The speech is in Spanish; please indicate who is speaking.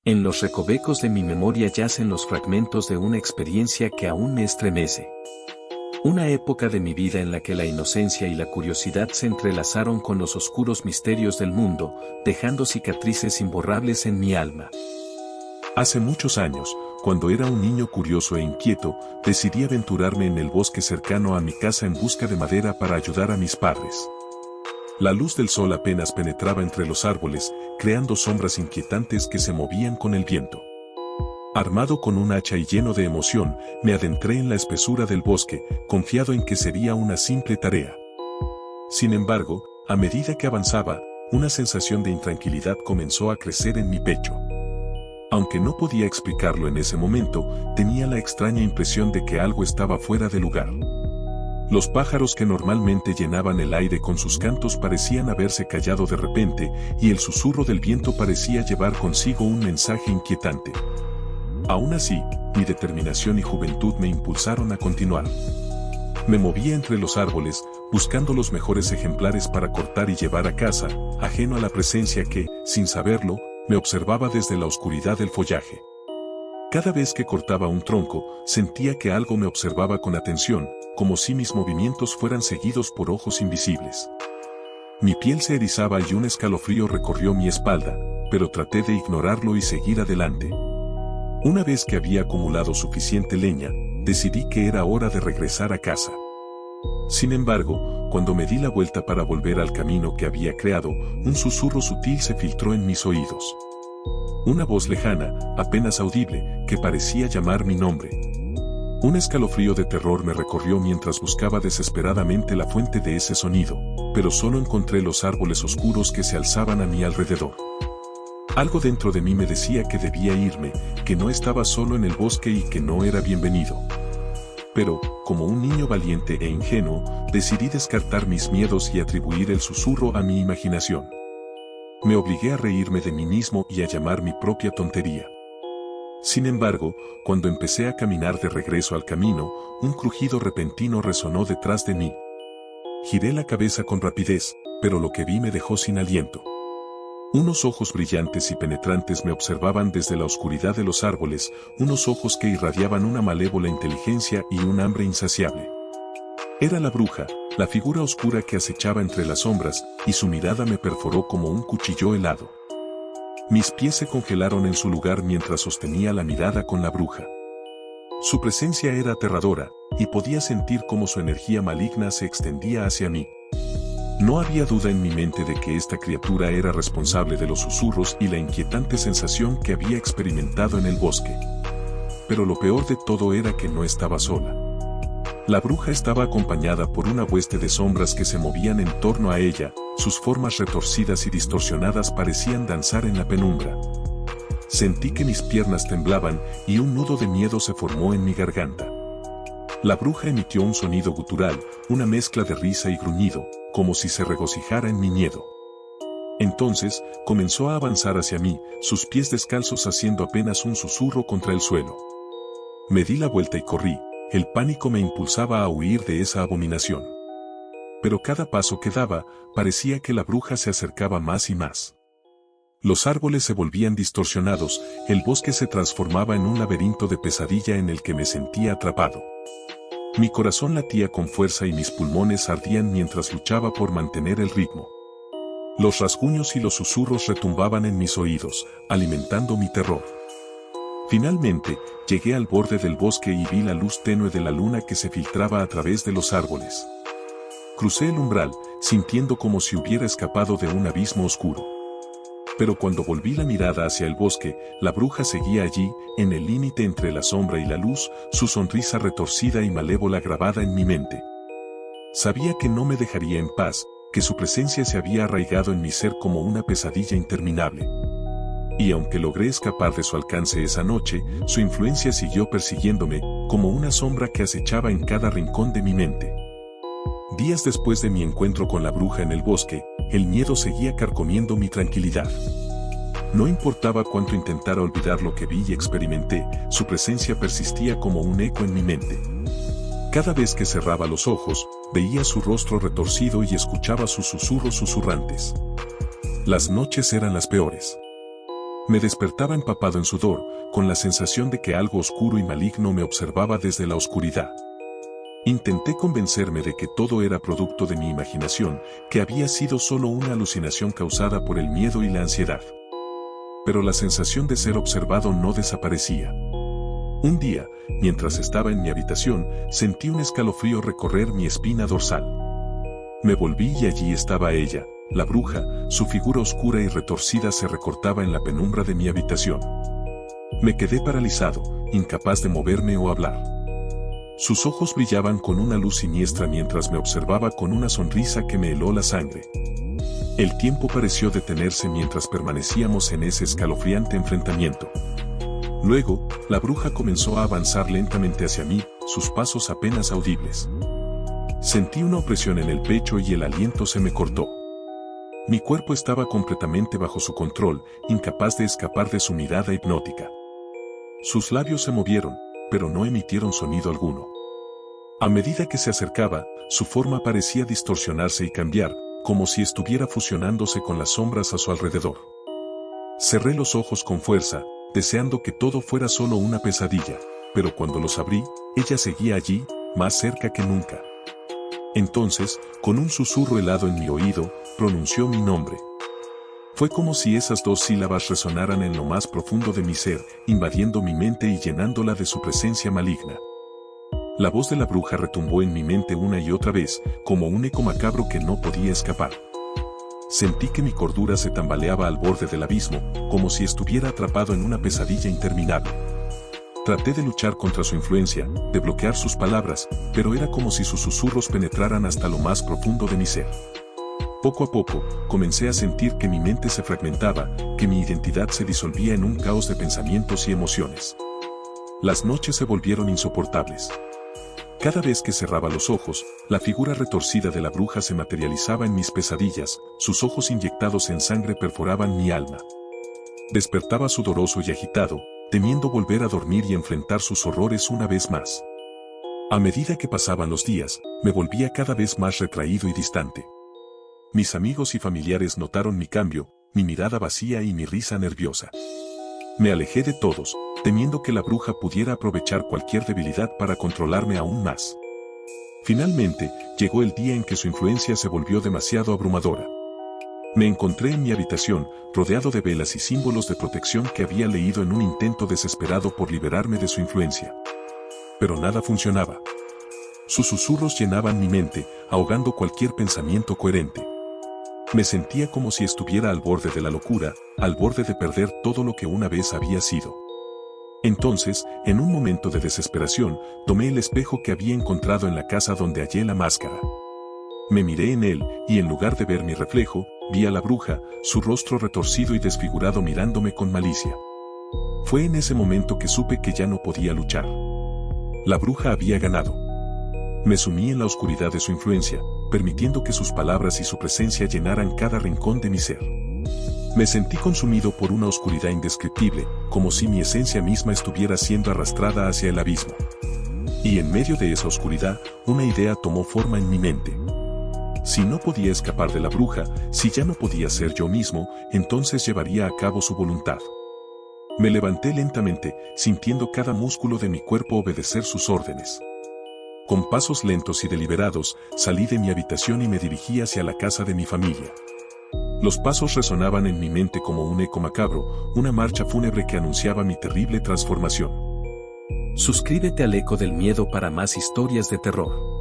Speaker 1: En los recovecos de mi memoria yacen los fragmentos de una experiencia que aún me estremece. Una época de mi vida en la que la inocencia y la curiosidad se entrelazaron con los oscuros misterios del mundo, dejando cicatrices imborrables en mi alma.
Speaker 2: Hace muchos años, cuando era un niño curioso e inquieto, decidí aventurarme en el bosque cercano a mi casa en busca de madera para ayudar a mis padres. La luz del sol apenas penetraba entre los árboles, creando sombras inquietantes que se movían con el viento. Armado con un hacha y lleno de emoción, me adentré en la espesura del bosque, confiado en que sería una simple tarea. Sin embargo, a medida que avanzaba, una sensación de intranquilidad comenzó a crecer en mi pecho. Aunque no podía explicarlo en ese momento, tenía la extraña impresión de que algo estaba fuera de lugar. Los pájaros que normalmente llenaban el aire con sus cantos parecían haberse callado de repente, y el susurro del viento parecía llevar consigo un mensaje inquietante. Aún así, mi determinación y juventud me impulsaron a continuar. Me movía entre los árboles, buscando los mejores ejemplares para cortar y llevar a casa, ajeno a la presencia que, sin saberlo, me observaba desde la oscuridad del follaje. Cada vez que cortaba un tronco, sentía que algo me observaba con atención, como si mis movimientos fueran seguidos por ojos invisibles. Mi piel se erizaba y un escalofrío recorrió mi espalda, pero traté de ignorarlo y seguir adelante. Una vez que había acumulado suficiente leña, decidí que era hora de regresar a casa. Sin embargo, cuando me di la vuelta para volver al camino que había creado, un susurro sutil se filtró en mis oídos. Una voz lejana, apenas audible, que parecía llamar mi nombre. Un escalofrío de terror me recorrió mientras buscaba desesperadamente la fuente de ese sonido, pero solo encontré los árboles oscuros que se alzaban a mi alrededor. Algo dentro de mí me decía que debía irme, que no estaba solo en el bosque y que no era bienvenido. Pero, como un niño valiente e ingenuo, decidí descartar mis miedos y atribuir el susurro a mi imaginación. Me obligué a reírme de mí mismo y a llamar mi propia tontería. Sin embargo, cuando empecé a caminar de regreso al camino, un crujido repentino resonó detrás de mí. Giré la cabeza con rapidez, pero lo que vi me dejó sin aliento. Unos ojos brillantes y penetrantes me observaban desde la oscuridad de los árboles, unos ojos que irradiaban una malévola inteligencia y un hambre insaciable. Era la bruja, la figura oscura que acechaba entre las sombras, y su mirada me perforó como un cuchillo helado. Mis pies se congelaron en su lugar mientras sostenía la mirada con la bruja. Su presencia era aterradora, y podía sentir cómo su energía maligna se extendía hacia mí. No había duda en mi mente de que esta criatura era responsable de los susurros y la inquietante sensación que había experimentado en el bosque. Pero lo peor de todo era que no estaba sola. La bruja estaba acompañada por una hueste de sombras que se movían en torno a ella, sus formas retorcidas y distorsionadas parecían danzar en la penumbra. Sentí que mis piernas temblaban y un nudo de miedo se formó en mi garganta. La bruja emitió un sonido gutural, una mezcla de risa y gruñido, como si se regocijara en mi miedo. Entonces, comenzó a avanzar hacia mí, sus pies descalzos haciendo apenas un susurro contra el suelo. Me di la vuelta y corrí. El pánico me impulsaba a huir de esa abominación. Pero cada paso que daba, parecía que la bruja se acercaba más y más. Los árboles se volvían distorsionados, el bosque se transformaba en un laberinto de pesadilla en el que me sentía atrapado. Mi corazón latía con fuerza y mis pulmones ardían mientras luchaba por mantener el ritmo. Los rasguños y los susurros retumbaban en mis oídos, alimentando mi terror. Finalmente, llegué al borde del bosque y vi la luz tenue de la luna que se filtraba a través de los árboles. Crucé el umbral, sintiendo como si hubiera escapado de un abismo oscuro. Pero cuando volví la mirada hacia el bosque, la bruja seguía allí, en el límite entre la sombra y la luz, su sonrisa retorcida y malévola grabada en mi mente. Sabía que no me dejaría en paz, que su presencia se había arraigado en mi ser como una pesadilla interminable. Y aunque logré escapar de su alcance esa noche, su influencia siguió persiguiéndome, como una sombra que acechaba en cada rincón de mi mente. Días después de mi encuentro con la bruja en el bosque, el miedo seguía carcomiendo mi tranquilidad. No importaba cuánto intentara olvidar lo que vi y experimenté, su presencia persistía como un eco en mi mente. Cada vez que cerraba los ojos, veía su rostro retorcido y escuchaba sus susurros susurrantes. Las noches eran las peores. Me despertaba empapado en sudor, con la sensación de que algo oscuro y maligno me observaba desde la oscuridad. Intenté convencerme de que todo era producto de mi imaginación, que había sido solo una alucinación causada por el miedo y la ansiedad. Pero la sensación de ser observado no desaparecía. Un día, mientras estaba en mi habitación, sentí un escalofrío recorrer mi espina dorsal. Me volví y allí estaba ella, la bruja, su figura oscura y retorcida se recortaba en la penumbra de mi habitación. Me quedé paralizado, incapaz de moverme o hablar. Sus ojos brillaban con una luz siniestra mientras me observaba con una sonrisa que me heló la sangre. El tiempo pareció detenerse mientras permanecíamos en ese escalofriante enfrentamiento. Luego, la bruja comenzó a avanzar lentamente hacia mí, sus pasos apenas audibles. Sentí una opresión en el pecho y el aliento se me cortó. Mi cuerpo estaba completamente bajo su control, incapaz de escapar de su mirada hipnótica. Sus labios se movieron, pero no emitieron sonido alguno. A medida que se acercaba, su forma parecía distorsionarse y cambiar, como si estuviera fusionándose con las sombras a su alrededor. Cerré los ojos con fuerza, deseando que todo fuera solo una pesadilla, pero cuando los abrí, ella seguía allí, más cerca que nunca. Entonces, con un susurro helado en mi oído, pronunció mi nombre. Fue como si esas dos sílabas resonaran en lo más profundo de mi ser, invadiendo mi mente y llenándola de su presencia maligna. La voz de la bruja retumbó en mi mente una y otra vez, como un eco macabro que no podía escapar. Sentí que mi cordura se tambaleaba al borde del abismo, como si estuviera atrapado en una pesadilla interminable. Traté de luchar contra su influencia, de bloquear sus palabras, pero era como si sus susurros penetraran hasta lo más profundo de mi ser. Poco a poco, comencé a sentir que mi mente se fragmentaba, que mi identidad se disolvía en un caos de pensamientos y emociones. Las noches se volvieron insoportables. Cada vez que cerraba los ojos, la figura retorcida de la bruja se materializaba en mis pesadillas, sus ojos inyectados en sangre perforaban mi alma. Despertaba sudoroso y agitado, temiendo volver a dormir y enfrentar sus horrores una vez más. A medida que pasaban los días, me volvía cada vez más retraído y distante. Mis amigos y familiares notaron mi cambio, mi mirada vacía y mi risa nerviosa. Me alejé de todos, temiendo que la bruja pudiera aprovechar cualquier debilidad para controlarme aún más. Finalmente, llegó el día en que su influencia se volvió demasiado abrumadora. Me encontré en mi habitación, rodeado de velas y símbolos de protección que había leído en un intento desesperado por liberarme de su influencia. Pero nada funcionaba. Sus susurros llenaban mi mente, ahogando cualquier pensamiento coherente. Me sentía como si estuviera al borde de la locura, al borde de perder todo lo que una vez había sido. Entonces, en un momento de desesperación, tomé el espejo que había encontrado en la casa donde hallé la máscara. Me miré en él, y en lugar de ver mi reflejo, vi a la bruja, su rostro retorcido y desfigurado mirándome con malicia. Fue en ese momento que supe que ya no podía luchar. La bruja había ganado. Me sumí en la oscuridad de su influencia, permitiendo que sus palabras y su presencia llenaran cada rincón de mi ser. Me sentí consumido por una oscuridad indescriptible, como si mi esencia misma estuviera siendo arrastrada hacia el abismo. Y en medio de esa oscuridad, una idea tomó forma en mi mente. Si no podía escapar de la bruja, si ya no podía ser yo mismo, entonces llevaría a cabo su voluntad. Me levanté lentamente, sintiendo cada músculo de mi cuerpo obedecer sus órdenes. Con pasos lentos y deliberados, salí de mi habitación y me dirigí hacia la casa de mi familia. Los pasos resonaban en mi mente como un eco macabro, una marcha fúnebre que anunciaba mi terrible transformación.
Speaker 1: Suscríbete al Eco del Miedo para más historias de terror.